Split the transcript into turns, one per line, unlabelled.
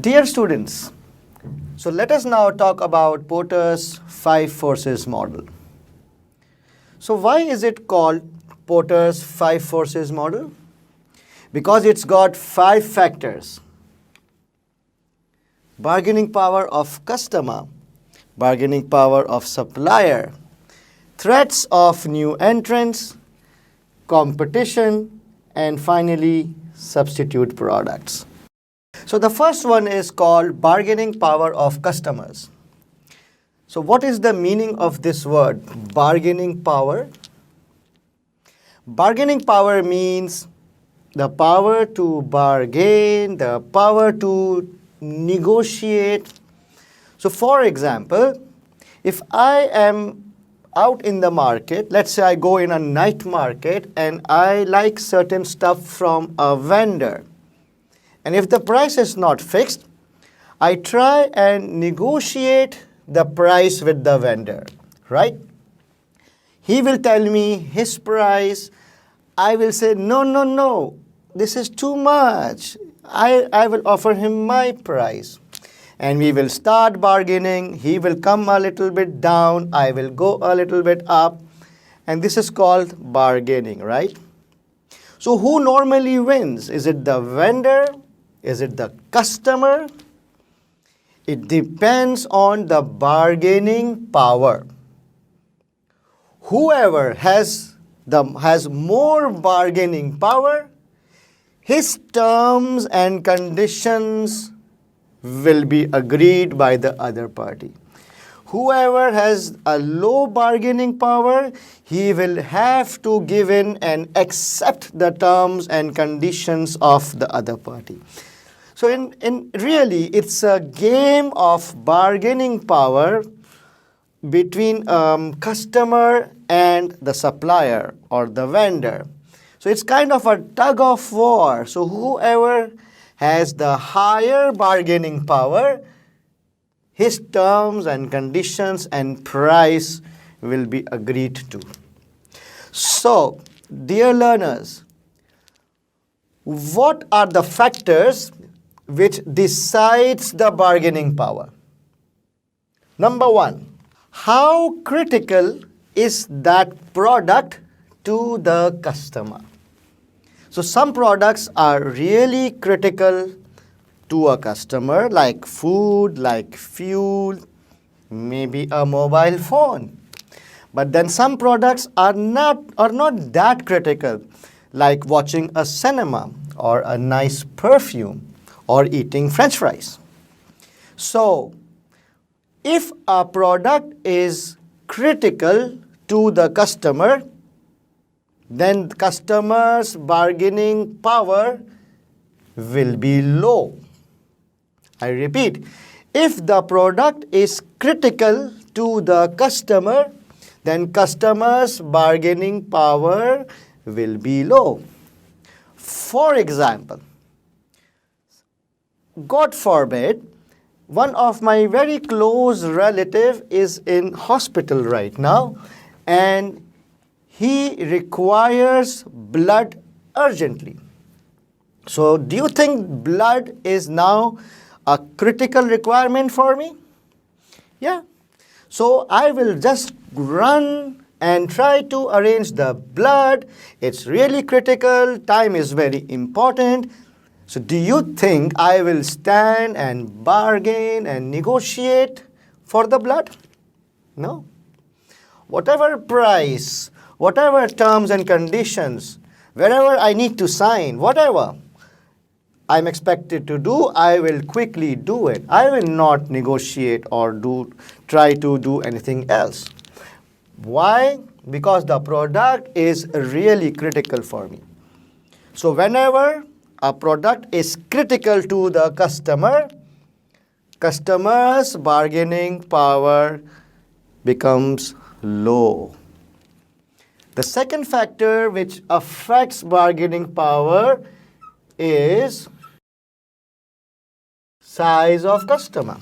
dear students, so let us now talk about Porter's 5 forces model. So why is it called Porter's 5 forces model? Because it's got 5 factors: bargaining power of customer, bargaining power of supplier, threats of new entrants, competition, and finally substitute products. So the first one is called bargaining power of customers. So what is the meaning of this word, bargaining power? Bargaining power means the power to bargain, the power to negotiate. So for example, if I am out in the market, let's say I go in a night market and I like certain stuff from a vendor. And if the price is not fixed, I try and negotiate the price with the vendor, right? He will tell me his price. I will say, no, this is too much. I will offer him my price. And we will start bargaining. He will come a little bit down. I will go a little bit up. And this is called bargaining, right? So who normally wins? Is it the vendor? Is it the customer? It depends on the bargaining power. Whoever has more bargaining power, his terms and conditions will be agreed by the other party. Whoever has a low bargaining power, he will have to give in and accept the terms and conditions of the other party. So in really, it's a game of bargaining power between customer and the supplier or the vendor. So it's kind of a tug of war. So whoever has the higher bargaining power, his terms and conditions and price will be agreed to. So, dear learners, what are the factors which decides the bargaining power? Number 1, how critical is that product to the customer? So some products are really critical to a customer, like food, like fuel, maybe a mobile phone. But then some products are not that critical, like watching a cinema or a nice perfume or eating French fries. So if a product is critical to the customer, then the customer's bargaining power will be low. I repeat, if the product is critical to the customer, then customer's bargaining power will be low. For example, God forbid, one of my very close relative is in hospital right now and he requires blood urgently. So do you think blood is now a critical requirement for me? Yeah. So I will just run and try to arrange the blood. It's really critical. Time is very important. So do you think I will stand and bargain and negotiate for the blood? No. Whatever price, whatever terms and conditions, wherever I need to sign, whatever I'm expected to do, I will quickly do it. I will not negotiate or try to do anything else. Why? Because the product is really critical for me. So whenever a product is critical to the customer, customer's bargaining power becomes low. The second factor which affects bargaining power is size of customer.